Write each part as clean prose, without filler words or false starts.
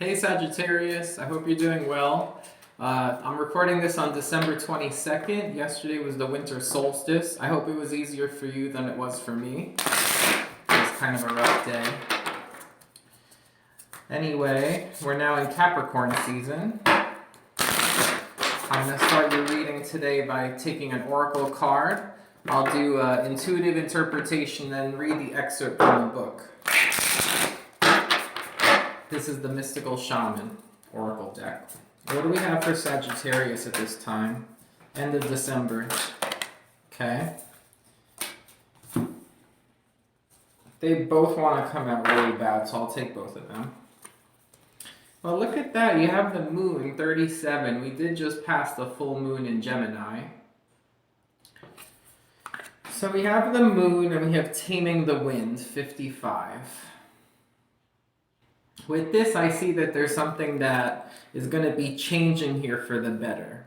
Hey Sagittarius, I hope you're doing well. I'm recording this on December 22nd. Yesterday was the winter solstice. I hope it was easier for you than it was for me. It was kind of a rough day. Anyway, we're now in Capricorn season. I'm going to start your reading today by taking an oracle card. I'll do intuitive interpretation, then read the excerpt from the book. This is the Mystical Shaman Oracle deck. What do we have for Sagittarius at this time? End of December. Okay. They both want to come out really bad, so I'll take both of them. Well, look at that. You have the moon, 37. We did just pass the full moon in Gemini. So we have the moon and we have Taming the Wind, 55. With this, I see that there's something that is going to be changing here for the better.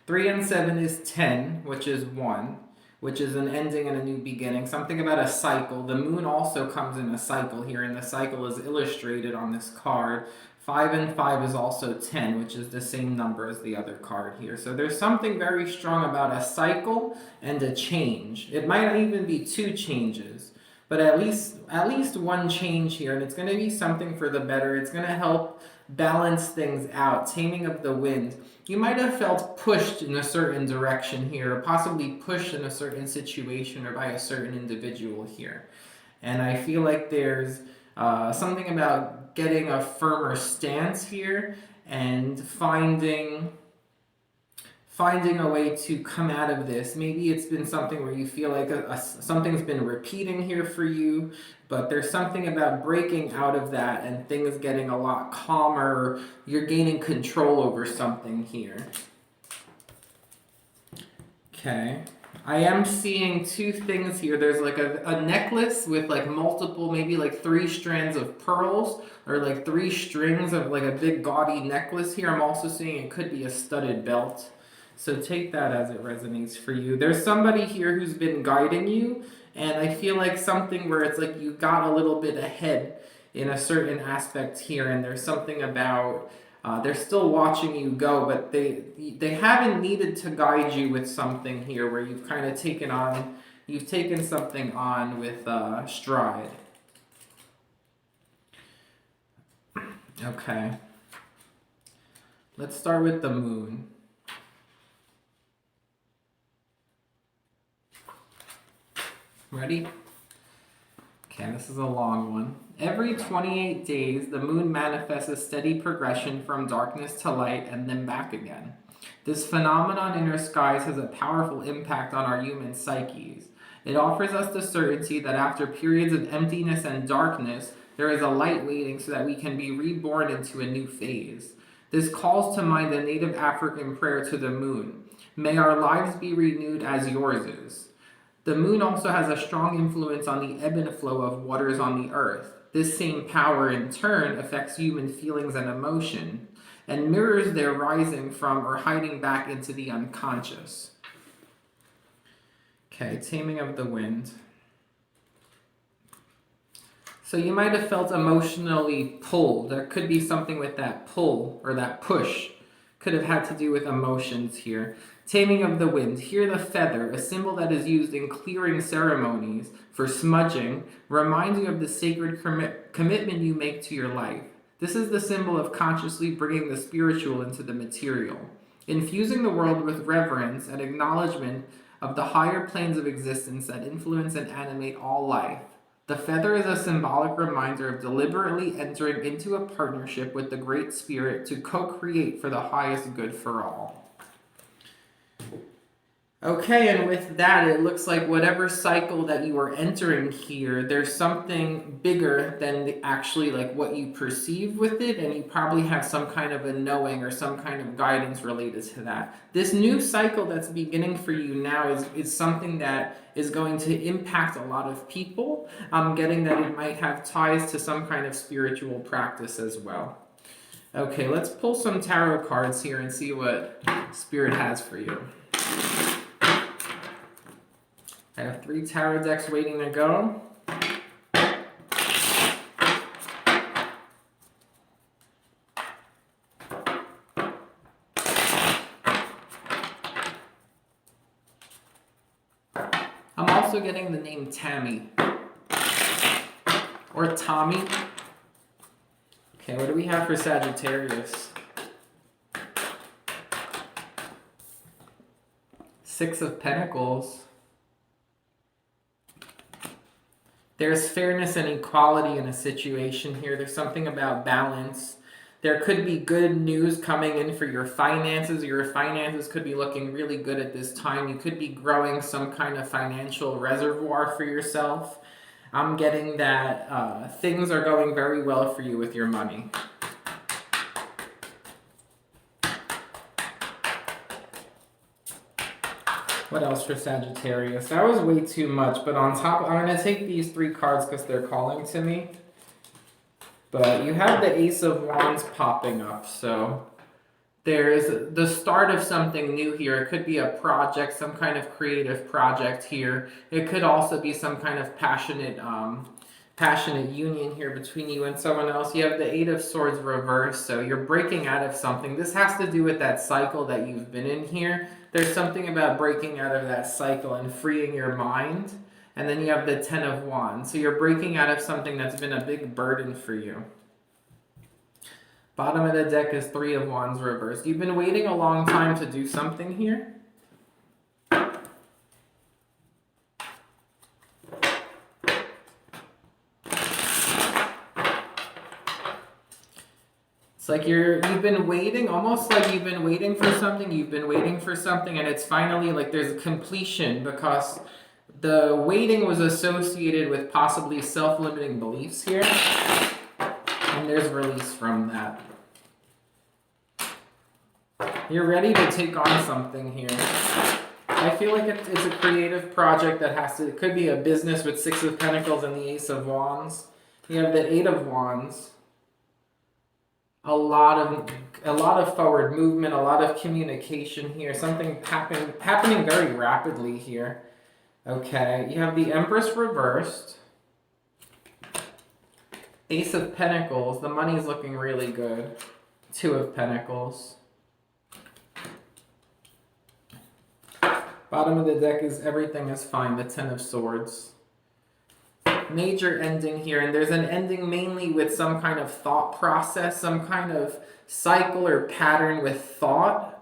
3 and 7 is 10, which is 1, which is an ending and a new beginning. Something about a cycle. The moon also comes in a cycle here, and the cycle is illustrated on this card. 5 and 5 is also 10, which is the same number as the other card here. So there's something very strong about a cycle and a change. It might not even be 2 changes. But at least one change here, and it's going to be something for the better. It's going to help balance things out. Taming of the Wind. You might have felt pushed in a certain direction here, or possibly pushed in a certain situation or by a certain individual here. And I feel like there's something about getting a firmer stance here and finding a way to come out of this. Maybe it's been something where you feel like something's been repeating here for you, but there's something about breaking out of that and things getting a lot calmer. You're gaining control over something here. Okay. I am seeing 2 things here. There's like a necklace with like multiple, maybe like 3 strands of pearls or like 3 strings of like a big gaudy necklace here. I'm also seeing it could be a studded belt. So take that as it resonates for you. There's somebody here who's been guiding you, and I feel like something where it's like you got a little bit ahead in a certain aspect here, and there's something about they're still watching you go, but they haven't needed to guide you with something here where you've kind of taken something on with stride. Okay. Let's start with the moon. Ready? Okay, this is a long one. Every 28 days, the moon manifests a steady progression from darkness to light and then back again. This phenomenon in our skies has a powerful impact on our human psyches. It offers us the certainty that after periods of emptiness and darkness, there is a light waiting so that we can be reborn into a new phase. This calls to mind a native African prayer to the moon. May our lives be renewed as yours is. The moon also has a strong influence on the ebb and flow of waters on the earth. This same power, in turn, affects human feelings and emotion, and mirrors their rising from or hiding back into the unconscious. Okay, Taming of the Wind. So you might have felt emotionally pulled. There could be something with that pull or that push. Could have had to do with emotions here. Taming of the Wind. Here the feather, a symbol that is used in clearing ceremonies for smudging, reminds you of the sacred commitment you make to your life. This is the symbol of consciously bringing the spiritual into the material, infusing the world with reverence and acknowledgement of the higher planes of existence that influence and animate all life. The feather is a symbolic reminder of deliberately entering into a partnership with the Great Spirit to co-create for the highest good for all. Okay, and with that, it looks like whatever cycle that you are entering here, there's something bigger than actually like what you perceive with it, and you probably have some kind of a knowing or some kind of guidance related to that. This new cycle that's beginning for you now is something that is going to impact a lot of people. I'm getting that it might have ties to some kind of spiritual practice as well. Okay, let's pull some tarot cards here and see what Spirit has for you. I have 3 tarot decks waiting to go. I'm also getting the name Tammy. Or Tommy. Okay, what do we have for Sagittarius? Six of Pentacles. There's fairness and equality in a situation here. There's something about balance. There could be good news coming in for your finances. Your finances could be looking really good at this time. You could be growing some kind of financial reservoir for yourself. I'm getting that things are going very well for you with your money. What else for Sagittarius? That was way too much, but on top, I'm going to take these 3 cards because they're calling to me. But you have the Ace of Wands popping up, so there's the start of something new here. It could be a project, some kind of creative project here. It could also be some kind of passionate union here between you and someone else. You have the Eight of Swords reversed, so you're breaking out of something. This has to do with that cycle that you've been in here. There's something about breaking out of that cycle and freeing your mind. And then you have the Ten of Wands. So you're breaking out of something that's been a big burden for you. Bottom of the deck is Three of Wands reversed. You've been waiting a long time to do something here. It's like you've been waiting, almost like you've been waiting for something, and it's finally like there's a completion because the waiting was associated with possibly self-limiting beliefs here, and there's release from that. You're ready to take on something here. I feel like it's a creative project that it could be a business with Six of Pentacles and the Ace of Wands. You have the Eight of Wands. A lot of forward movement, a lot of communication here. Something happening very rapidly here. Okay, you have the Empress reversed. Ace of Pentacles, the money's looking really good. Two of Pentacles. Bottom of the deck is everything is fine, the Ten of Swords. Major ending here, and there's an ending mainly with some kind of thought process, some kind of cycle or pattern with thought.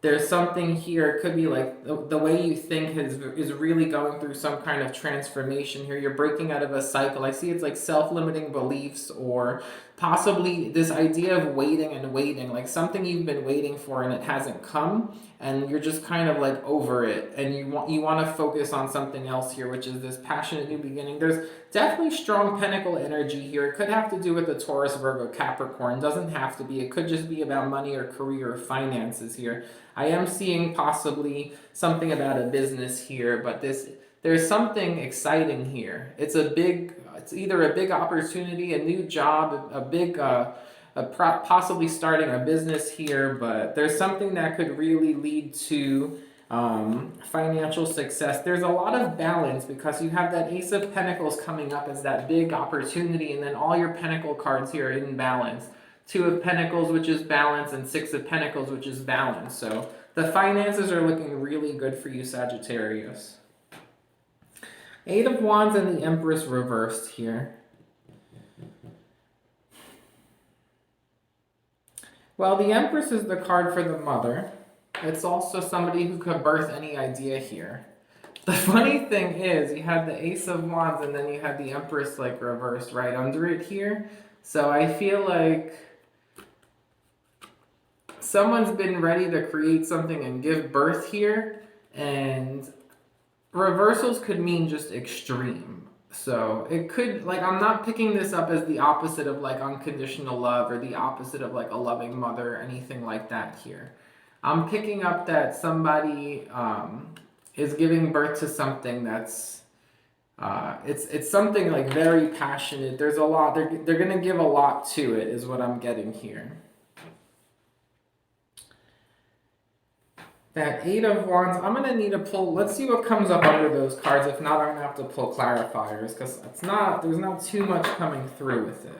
There's something here, it could be like the way you think is really going through some kind of transformation here. You're breaking out of a cycle. I see it's like self-limiting beliefs or possibly this idea of waiting and waiting, like something you've been waiting for and it hasn't come, and you're just kind of like over it, and you want to focus on something else here, which is this passionate new beginning. There's definitely strong pentacle energy here. It could have to do with the Taurus, Virgo, Capricorn. Doesn't have to be. It could just be about money or career or finances here. I am seeing possibly something about a business here, but there's something exciting here. It's either a big opportunity, a new job, possibly starting a business here, but there's something that could really lead to financial success. There's a lot of balance because you have that Ace of Pentacles coming up as that big opportunity, and then all your Pentacle cards here are in balance. Two of Pentacles, which is balance, and Six of Pentacles, which is balance. So the finances are looking really good for you, Sagittarius. Eight of Wands and the Empress reversed here. Well, the Empress is the card for the mother. It's also somebody who could birth any idea here. The funny thing is, you have the Ace of Wands and then you have the Empress like reversed right under it here. So I feel like someone's been ready to create something and give birth here, and reversals could mean just extreme. So it could, like, I'm not picking this up as the opposite of like unconditional love or the opposite of like a loving mother or anything like that here. I'm picking up that somebody is giving birth to something that's it's something like very passionate. There's a lot, they're gonna give a lot to it is what I'm getting here. That Eight of Wands, I'm going to need to pull, let's see what comes up under those cards. If not, I'm going to have to pull clarifiers because there's not too much coming through with it.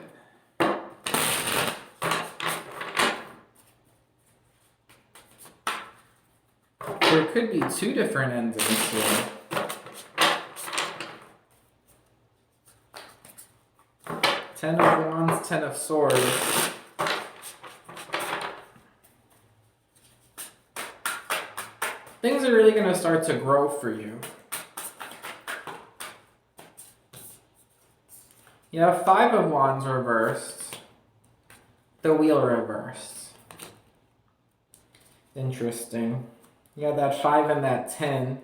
There could be two different endings here. Ten of Wands, Ten of Swords. Things are really going to start to grow for you. You have Five of Wands reversed. The Wheel reversed. Interesting. You have that 5 and that 10.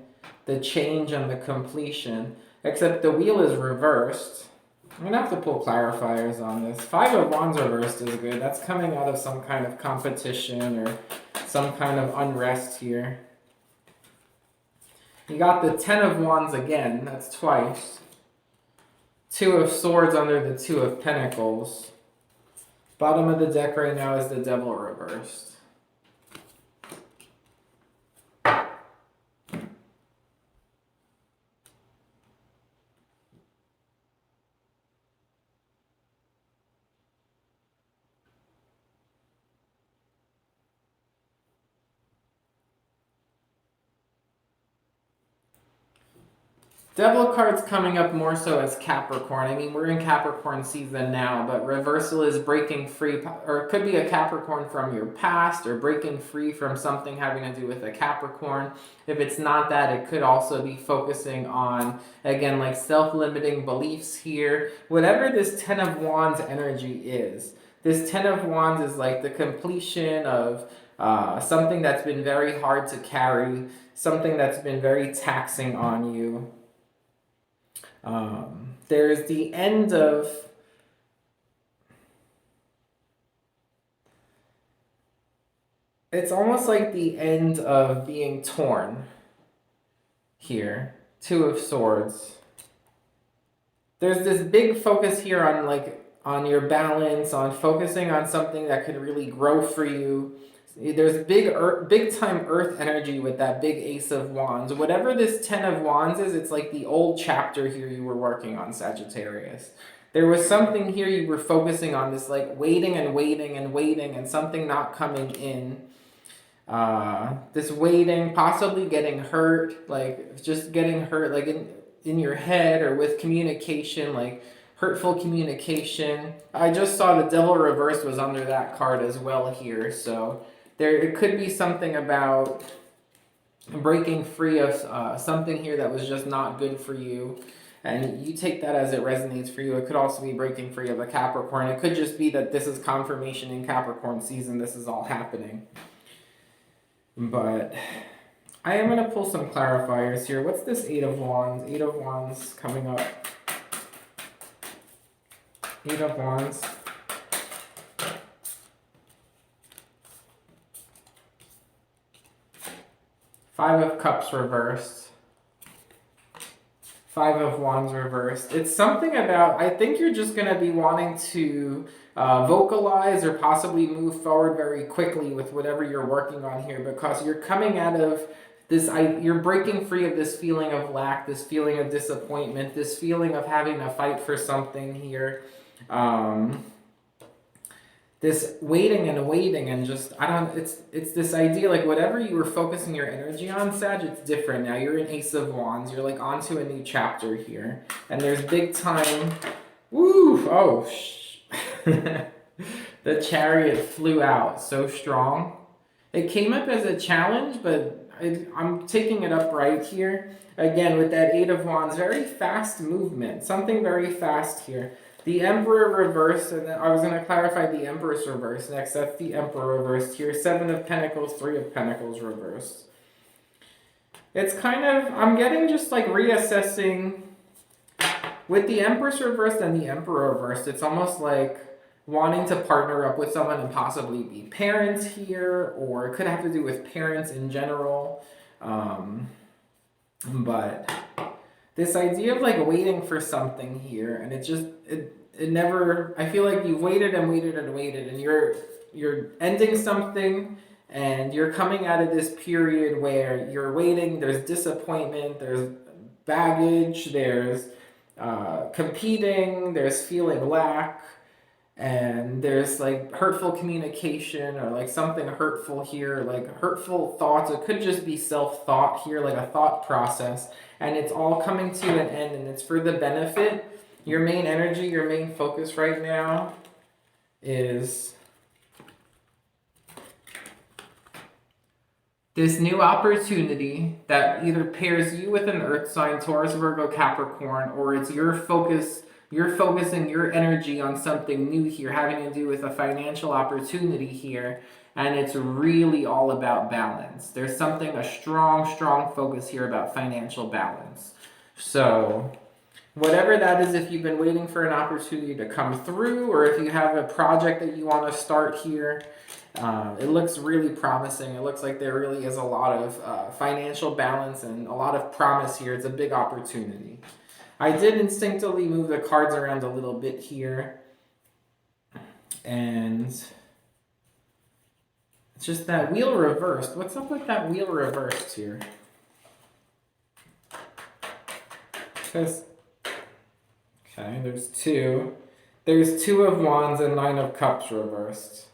The change and the completion. Except the Wheel is reversed. I'm going to have to pull clarifiers on this. Five of Wands reversed is good. That's coming out of some kind of competition or some kind of unrest here. You got the Ten of Wands again. That's twice. Two of Swords under the Two of Pentacles. Bottom of the deck right now is the Devil reversed. Devil card's coming up more so as Capricorn. I mean, we're in Capricorn season now, but reversal is breaking free, or it could be a Capricorn from your past, or breaking free from something having to do with a Capricorn. If it's not that, it could also be focusing on, again, like self-limiting beliefs here. Whatever this Ten of Wands energy is, this Ten of Wands is like the completion of something that's been very hard to carry, something that's been very taxing on you. There's the end of it's almost like the end of being torn here. Two of Swords. There's this big focus here on your balance, on focusing on something that could really grow for you. There's big time earth energy with that big Ace of Wands. Whatever this Ten of Wands is, it's like the old chapter here you were working on, Sagittarius. There was something here you were focusing on, this like waiting and waiting and waiting and something not coming in. This waiting, possibly getting hurt, like just getting hurt like in your head or with communication, like hurtful communication. I just saw the Devil reversed was under that card as well here, so it could be something about breaking free of something here that was just not good for you. And you take that as it resonates for you. It could also be breaking free of a Capricorn. It could just be that this is confirmation in Capricorn season. This is all happening. But I am going to pull some clarifiers here. What's this Eight of Wands? Eight of Wands coming up. Eight of Wands. Five of Cups reversed. Five of Wands reversed. It's something about, I think you're just going to be wanting to vocalize or possibly move forward very quickly with whatever you're working on here, because you're coming out of this, you're breaking free of this feeling of lack, this feeling of disappointment, this feeling of having to fight for something here. This waiting and just, it's this idea, like whatever you were focusing your energy on, Sag, it's different now. You're an Ace of Wands. You're like onto a new chapter here. And there's big time, the Chariot flew out so strong. It came up as a challenge, but I'm taking it up right here. Again, with that Eight of Wands, very fast movement, something very fast here. The Emperor reversed, and then I was going to clarify the Empress reversed next. That's the Emperor reversed here. Seven of Pentacles, Three of Pentacles reversed. It's kind of, I'm getting just like reassessing. With the Empress reversed and the Emperor reversed, it's almost like wanting to partner up with someone and possibly be parents here, or it could have to do with parents in general. But this idea of like waiting for something here, and it never, I feel like you've waited and waited and waited, and you're ending something, and you're coming out of this period where you're waiting, there's disappointment, there's baggage, there's competing, there's feeling lack, and there's like hurtful communication or like something hurtful here, like hurtful thoughts. It could just be self-thought here, like a thought process, and it's all coming to an end, and it's for the benefit. Your main energy, your main focus right now is this new opportunity that either pairs you with an earth sign, Taurus, Virgo, Capricorn, or it's your focus, you're focusing your energy on something new here, having to do with a financial opportunity here, and it's really all about balance. There's something, a strong, strong focus here about financial balance. So, whatever that is, if you've been waiting for an opportunity to come through, or if you have a project that you want to start here, it looks really promising. It looks like there really is a lot of financial balance and a lot of promise here. It's a big opportunity. I did instinctively move the cards around a little bit here. And it's just that wheel reversed. What's up with that wheel reversed here? Because, okay, there's two. There's 2 of Wands and 9 of Cups reversed.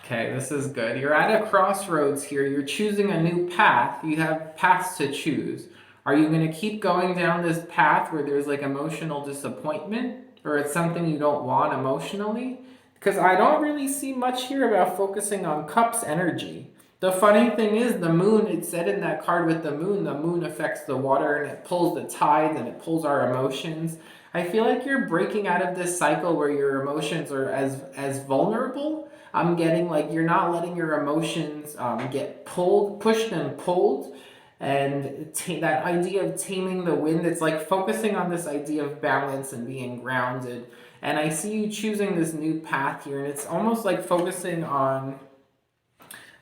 Okay, this is good. You're at a crossroads here. You're choosing a new path. You have paths to choose. Are you going to keep going down this path where there's like emotional disappointment, or it's something you don't want emotionally? Because I don't really see much here about focusing on Cups energy. The funny thing is, the moon, it said in that card with the moon affects the water and it pulls the tides and it pulls our emotions. I feel like you're breaking out of this cycle where your emotions are as vulnerable. I'm getting like you're not letting your emotions get pushed and pulled. And that idea of taming the wind, it's like focusing on this idea of balance and being grounded. And I see you choosing this new path here, and it's almost like focusing on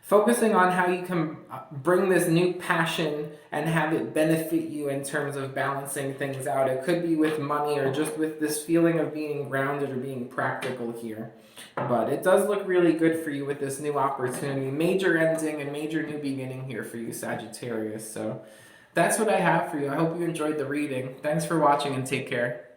how you can bring this new passion and have it benefit you in terms of balancing things out. It could be with money or just with this feeling of being grounded or being practical here. But it does look really good for you with this new opportunity. Major ending and major new beginning here for you, Sagittarius. So that's what I have for you. I hope you enjoyed the reading. Thanks for watching and take care.